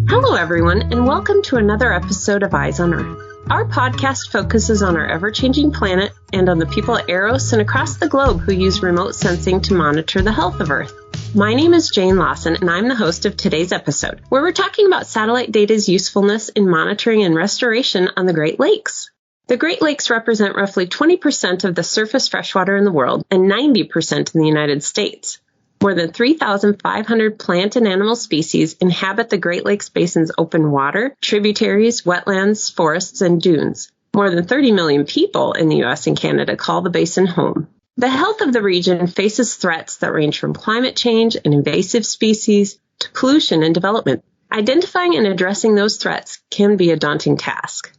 Hello, everyone, and welcome to another episode of Eyes on Earth. Our podcast focuses on our ever-changing planet and on the people at Eros and across the globe who use remote sensing to monitor the health of Earth. My name is Jane Lawson, and I'm the host of today's episode, where we're talking about satellite data's usefulness in monitoring and restoration on the Great Lakes. The Great Lakes represent roughly 20% of the surface freshwater in the world and 90% in the United States. More than 3,500 plant and animal species inhabit the Great Lakes Basin's open water, tributaries, wetlands, forests, and dunes. More than 30 million people in the U.S. and Canada call the basin home. The health of the region faces threats that range from climate change and invasive species to pollution and development. Identifying and addressing those threats can be a daunting task.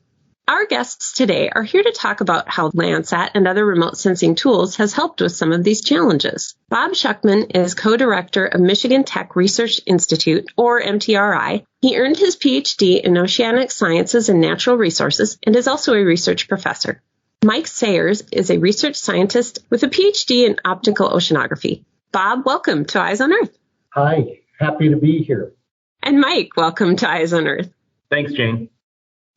Our guests today are here to talk about how Landsat and other remote sensing tools has helped with some of these challenges. Bob Schuckman is co-director of Michigan Tech Research Institute, or MTRI. He earned his PhD in Oceanic Sciences and Natural Resources and is also a research professor. Mike Sayers is a research scientist with a PhD in optical oceanography. Bob, welcome to Eyes on Earth. Hi, happy to be here. And Mike, welcome to Eyes on Earth. Thanks, Jane.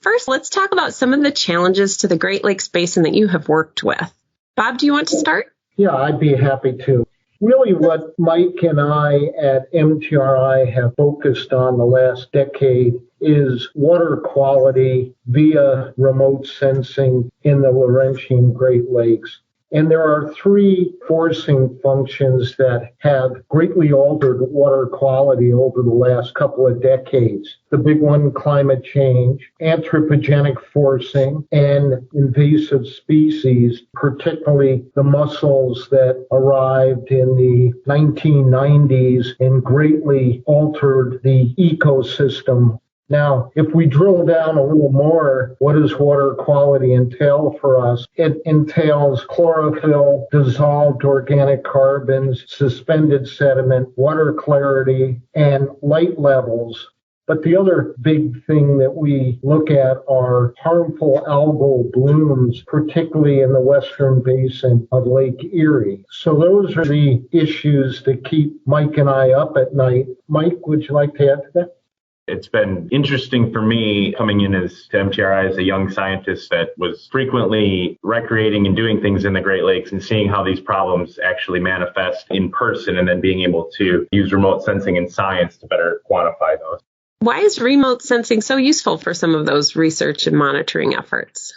First, let's talk about some of the challenges to the Great Lakes Basin that you have worked with. Bob, do you want to start? Yeah, I'd be happy to. Really what Mike and I at MTRI have focused on the last decade is water quality via remote sensing in the Laurentian Great Lakes. And there are three forcing functions that have greatly altered water quality over the last couple of decades. The big one, climate change, anthropogenic forcing, and invasive species, particularly the mussels that arrived in the 1990s and greatly altered the ecosystem. Now, if we drill down a little more, what does water quality entail for us? It entails chlorophyll, dissolved organic carbons, suspended sediment, water clarity, and light levels. But the other big thing that we look at are harmful algal blooms, particularly in the western basin of Lake Erie. So those are the issues that keep Mike and I up at night. Mike, would you like to add to that? It's been interesting for me coming in to MTRI as a young scientist that was frequently recreating and doing things in the Great Lakes and seeing how these problems actually manifest in person and then being able to use remote sensing and science to better quantify those. Why is remote sensing so useful for some of those research and monitoring efforts?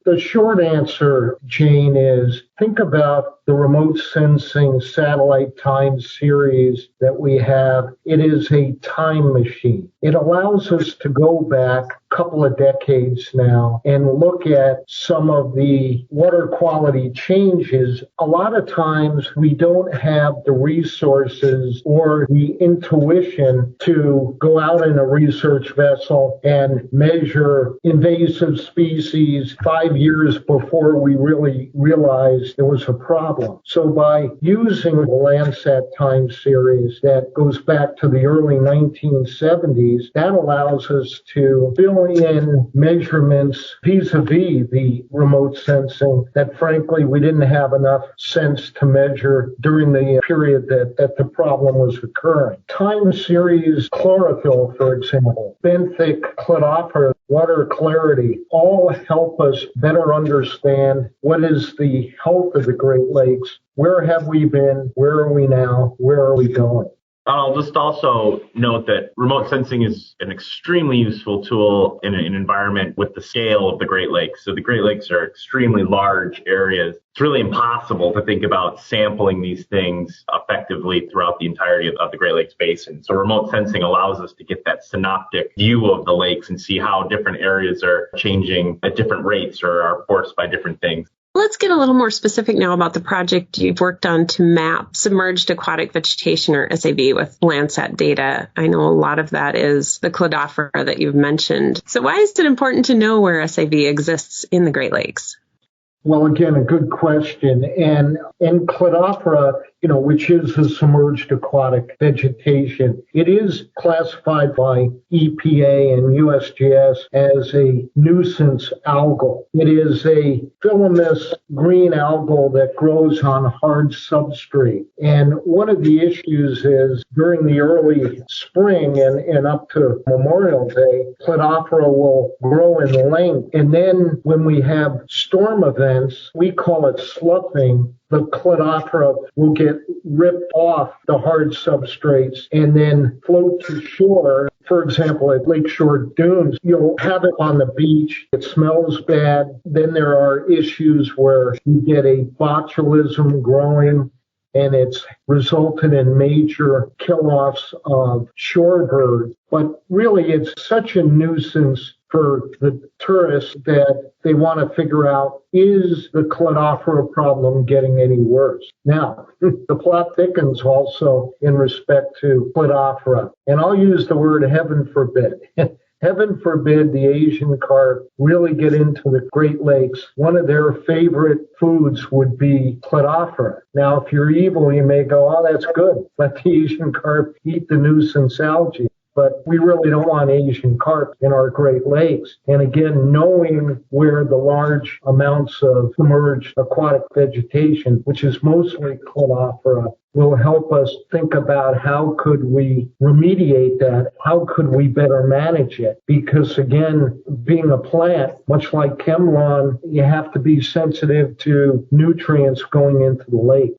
The short answer, Jane, is think about the remote sensing satellite time series that we have. It is a time machine. It allows us to go back a couple of decades now and look at some of the water quality changes. A lot of times we don't have the resources or the intuition to go out in a research vessel and measure invasive species 5 years before we really realized there was a problem. So by using the Landsat time series that goes back to the early 1970s, that allows us to fill in measurements vis-a-vis the remote sensing that frankly we didn't have enough sense to measure during the period that the problem was occurring. Time series chlorophyll, for example, benthic cladophora, water clarity, all help us better understand what is the health of the Great Lakes. Where have we been? Where are we now? Where are we going? I'll just also note that remote sensing is an extremely useful tool in an environment with the scale of the Great Lakes. So the Great Lakes are extremely large areas. It's really impossible to think about sampling these things effectively throughout the entirety of the Great Lakes Basin. So remote sensing allows us to get that synoptic view of the lakes and see how different areas are changing at different rates or are forced by different things. Let's get a little more specific now about the project you've worked on to map submerged aquatic vegetation, or SAV, with Landsat data. I know a lot of that is the cladophora that you've mentioned. So why is it important to know where SAV exists in the Great Lakes? Well, again, a good question. And cladophora which is the submerged aquatic vegetation. It is classified by EPA and USGS as a nuisance algal. It is a filamentous green algal that grows on hard substrate. And one of the issues is during the early spring and up to Memorial Day, Cladophora will grow in length. And then when we have storm events, we call it sloughing. The Cladophora will get ripped off the hard substrates and then float to shore. For example, at lakeshore dunes, you'll have it on the beach. It smells bad. Then there are issues where you get a botulism growing, and it's resulted in major kill-offs of shorebirds. But really, it's such a nuisance for the tourists that they want to figure out, is the Cladophora problem getting any worse? Now, the plot thickens also in respect to Cladophora. And I'll use the word heaven forbid. Heaven forbid the Asian carp really get into the Great Lakes. One of their favorite foods would be Cladophora. Now, if you're evil, you may go, oh, that's good. Let the Asian carp eat the nuisance algae. But we really don't want Asian carp in our Great Lakes. And again, knowing where the large amounts of submerged aquatic vegetation, which is mostly Cladophora, will help us think about how could we remediate that? How could we better manage it? Because again, being a plant, much like ChemLawn, you have to be sensitive to nutrients going into the lake.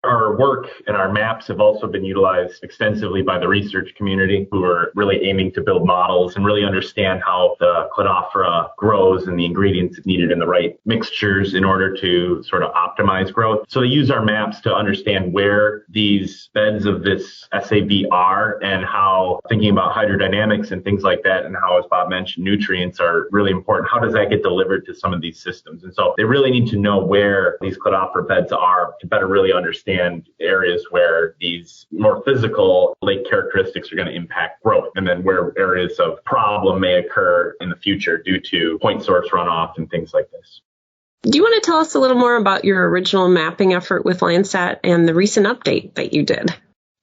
Our work and our maps have also been utilized extensively by the research community, who are really aiming to build models and really understand how the Cladophora grows and the ingredients needed in the right mixtures in order to sort of optimize growth. So they use our maps to understand where these beds of this SAB are and how thinking about hydrodynamics and things like that, and how, as Bob mentioned, nutrients are really important. How does that get delivered to some of these systems? And so they really need to know where these Cladophora beds are to better really understand areas where these more physical lake characteristics are going to impact growth, and then where areas of problem may occur in the future due to point source runoff and things like this. Do you want to tell us a little more about your original mapping effort with Landsat and the recent update that you did?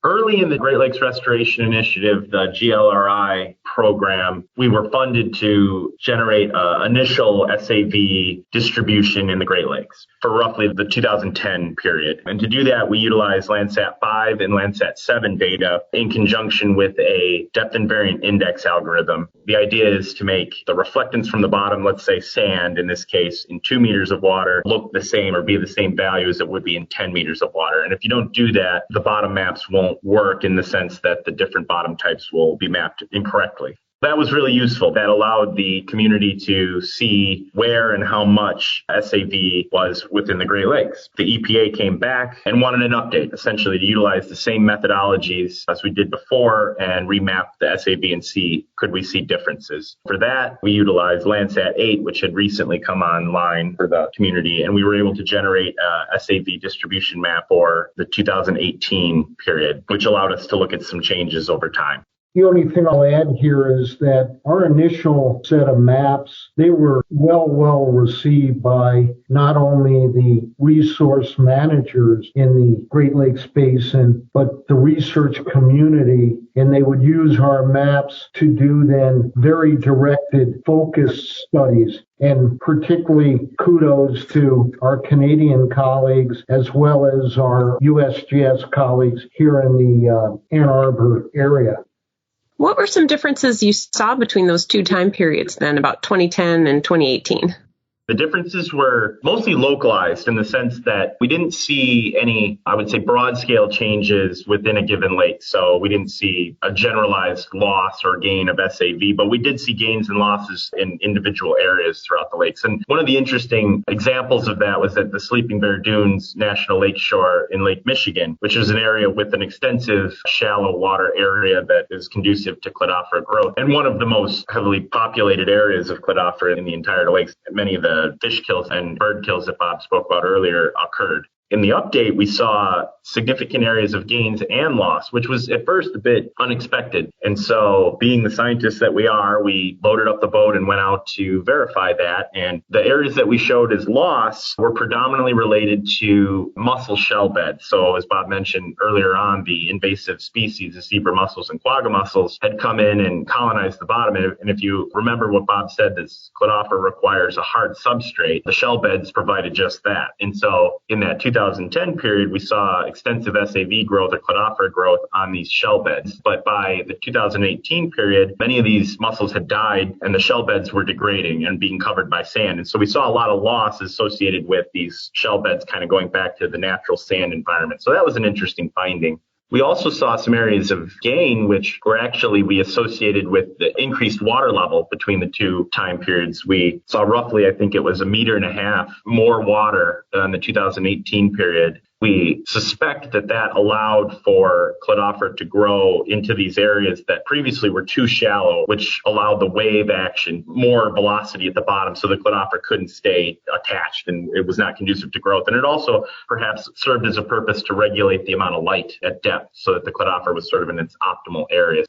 Early in the Great Lakes Restoration Initiative, the GLRI program, we were funded to generate initial SAV distribution in the Great Lakes for roughly the 2010 period. And to do that, we utilized Landsat 5 and Landsat 7 data in conjunction with a depth invariant index algorithm. The idea is to make the reflectance from the bottom, let's say sand in this case, in 2 meters of water, look the same or be the same value as it would be in 10 meters of water. And if you don't do that, the bottom maps won't work in the sense that the different bottom types will be mapped incorrectly. That was really useful. That allowed the community to see where and how much SAV was within the Great Lakes. The EPA came back and wanted an update, essentially to utilize the same methodologies as we did before and remap the SAV and see, could we see differences? For that, we utilized Landsat 8, which had recently come online for the community, and we were able to generate a SAV distribution map for the 2018 period, which allowed us to look at some changes over time. The only thing I'll add here is that our initial set of maps, they were well received by not only the resource managers in the Great Lakes Basin, but the research community. And they would use our maps to do then very directed, focused studies. And particularly kudos to our Canadian colleagues as well as our USGS colleagues here in the Ann Arbor area. What were some differences you saw between those two time periods then, about 2010 and 2018? The differences were mostly localized in the sense that we didn't see any, I would say, broad scale changes within a given lake. So we didn't see a generalized loss or gain of SAV, but we did see gains and losses in individual areas throughout the lakes. And one of the interesting examples of that was at the Sleeping Bear Dunes National Lakeshore in Lake Michigan, which is an area with an extensive shallow water area that is conducive to Cladophora growth, and one of the most heavily populated areas of Cladophora in the entire lakes. Many of the fish kills and bird kills that Bob spoke about earlier occurred. in the update, we saw significant areas of gains and loss, which was at first a bit unexpected. And so being the scientists that we are, we loaded up the boat and went out to verify that. And the areas that we showed as loss were predominantly related to mussel shell beds. So as Bob mentioned earlier on, the invasive species, the zebra mussels and quagga mussels, had come in and colonized the bottom. And if you remember what Bob said, this cladophora requires a hard substrate. The shell beds provided just that. And so in that 2010 period, we saw extensive SAV growth or cladophora growth on these shell beds. But by the 2018 period, many of these mussels had died and the shell beds were degrading and being covered by sand. And so we saw a lot of loss associated with these shell beds kind of going back to the natural sand environment. So that was an interesting finding. We also saw some areas of gain, which were actually we associated with the increased water level between the two time periods. We saw roughly, I think it was 1.5 meters more water in the 2018 period. We suspect that that allowed for cladophora to grow into these areas that previously were too shallow, which allowed the wave action, more velocity at the bottom, so the cladophora couldn't stay attached and it was not conducive to growth. And it also perhaps served as a purpose to regulate the amount of light at depth so that the cladophora was sort of in its optimal areas.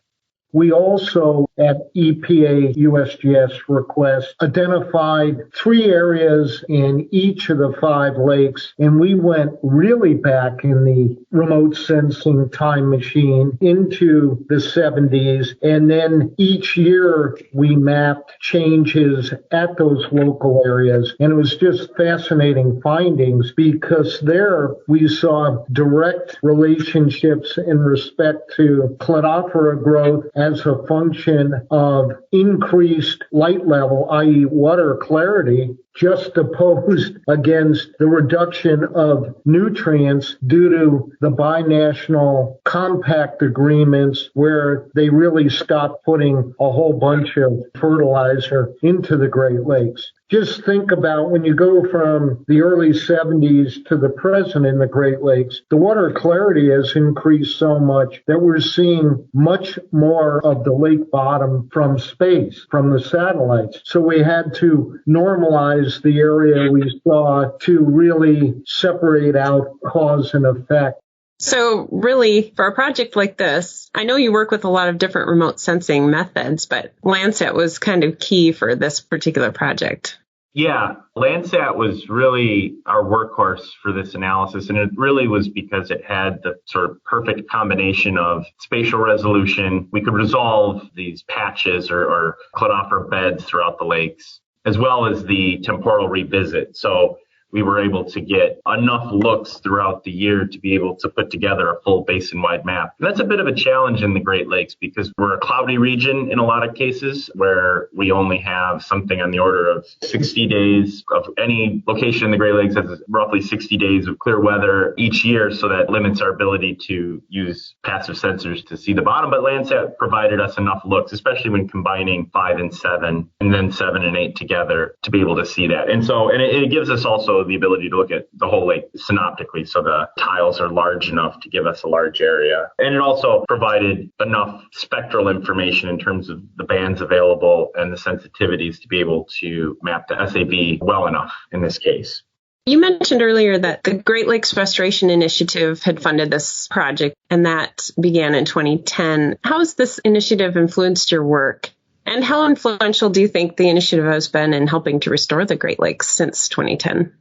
We also, at EPA USGS request, identified 3 areas in each of the 5 lakes, and we went really back in the remote sensing time machine into the 70s, and then each year we mapped changes at those local areas, and it was just fascinating findings because there we saw direct relationships in respect to cladophora growth as a function of increased light level, i.e. water clarity, juxtaposed against the reduction of nutrients due to the binational compact agreements where they really stopped putting a whole bunch of fertilizer into the Great Lakes. Just think about when you go from the early 70s to the present in the Great Lakes, the water clarity has increased so much that we're seeing much more of the lake bottom from space, from the satellites. So we had to normalize the area we saw to really separate out cause and effect. So really, for a project like this, I know you work with a lot of different remote sensing methods, but Landsat was kind of key for this particular project. Yeah, Landsat was really our workhorse for this analysis, and it really was because it had the sort of perfect combination of spatial resolution. We could resolve these patches or cladophora beds throughout the lakes, as well as the temporal revisit. So we were able to get enough looks throughout the year to be able to put together a full basin-wide map. And that's a bit of a challenge in the Great Lakes because we're a cloudy region in a lot of cases where we only have something on the order of 60 days of any location in the Great Lakes has roughly 60 days of clear weather each year. So that limits our ability to use passive sensors to see the bottom. But Landsat provided us enough looks, especially when combining 5 and 7 and then 7 and 8 together to be able to see that. And so, and it gives us also the ability to look at the whole lake synoptically, so the tiles are large enough to give us a large area. And it also provided enough spectral information in terms of the bands available and the sensitivities to be able to map the SAV well enough in this case. You mentioned earlier that the Great Lakes Restoration Initiative had funded this project, and that began in 2010. How has this initiative influenced your work? And how influential do you think the initiative has been in helping to restore the Great Lakes since 2010?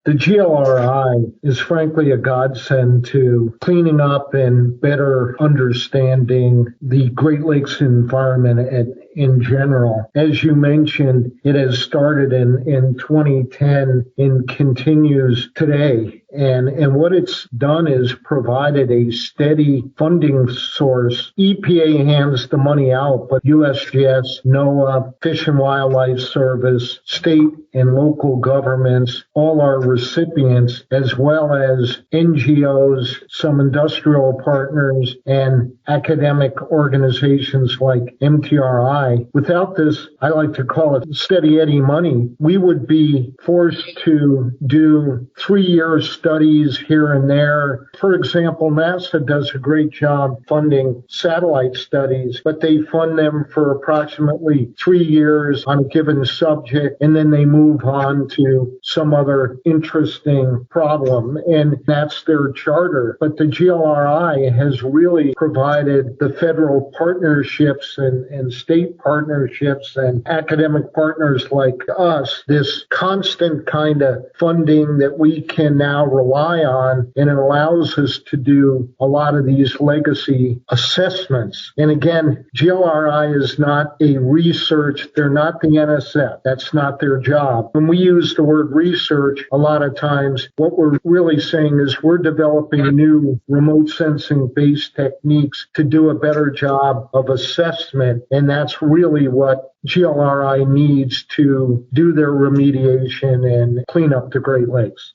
The GLRI is frankly a godsend to cleaning up and better understanding the Great Lakes environment in general. As you mentioned, it has started in 2010 and continues today. And what it's done is provided a steady funding source. EPA hands the money out, but USGS, NOAA, Fish and Wildlife Service, state and local governments, all are recipients, as well as NGOs, some industrial partners, and academic organizations like MTRI GLRI, without this, I like to call it steady Eddie money, we would be forced to do 3-year studies here and there. For example, NASA does a great job funding satellite studies, but they fund them for approximately 3 years on a given subject, and then they move on to some other interesting problem, and that's their charter. But the GLRI has really provided the federal partnerships and state partnerships and academic partners like us this constant kind of funding that we can now rely on, and it allows us to do a lot of these legacy assessments. And again, GLRI is not a research, they're not the NSF, that's not their job. When we use the word research, a lot of times what we're really saying is we're developing new remote sensing based techniques to do a better job of assessment, and that's really what GLRI needs to do their remediation and clean up the Great Lakes.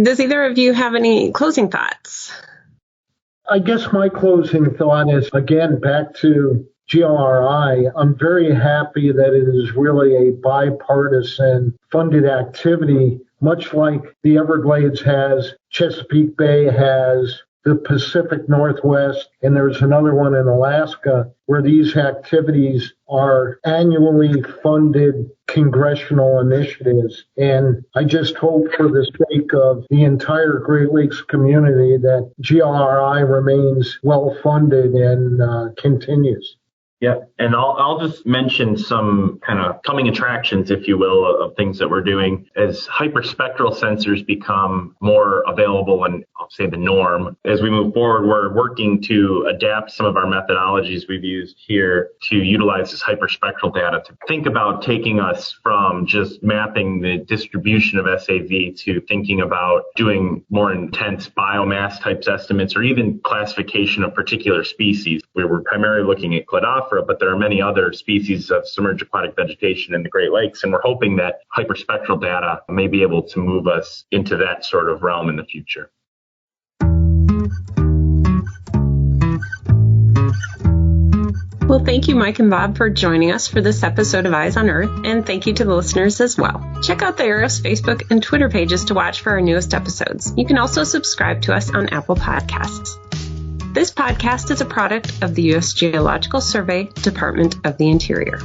Does either of you have any closing thoughts? I guess my closing thought is, again, back to GLRI. I'm very happy that it is really a bipartisan funded activity, much like the Everglades has, Chesapeake Bay has, the Pacific Northwest, and there's another one in Alaska, where these activities are annually funded congressional initiatives. And I just hope for the sake of the entire Great Lakes community that GLRI remains well funded and continues. Yeah, and I'll just mention some kind of coming attractions, if you will, of things that we're doing as hyperspectral sensors become more available and I'll say the norm. As we move forward, we're working to adapt some of our methodologies we've used here to utilize this hyperspectral data to think about taking us from just mapping the distribution of SAV to thinking about doing more intense biomass types estimates or even classification of particular species. We were primarily looking at Cladophora, but there are many other species of submerged aquatic vegetation in the Great Lakes, and we're hoping that hyperspectral data may be able to move us into that sort of realm in the future. Well, thank you, Mike and Bob, for joining us for this episode of Eyes on Earth, and thank you to the listeners as well. Check out the AROS Facebook and Twitter pages to watch for our newest episodes. You can also subscribe to us on Apple Podcasts. This podcast is a product of the U.S. Geological Survey, Department of the Interior.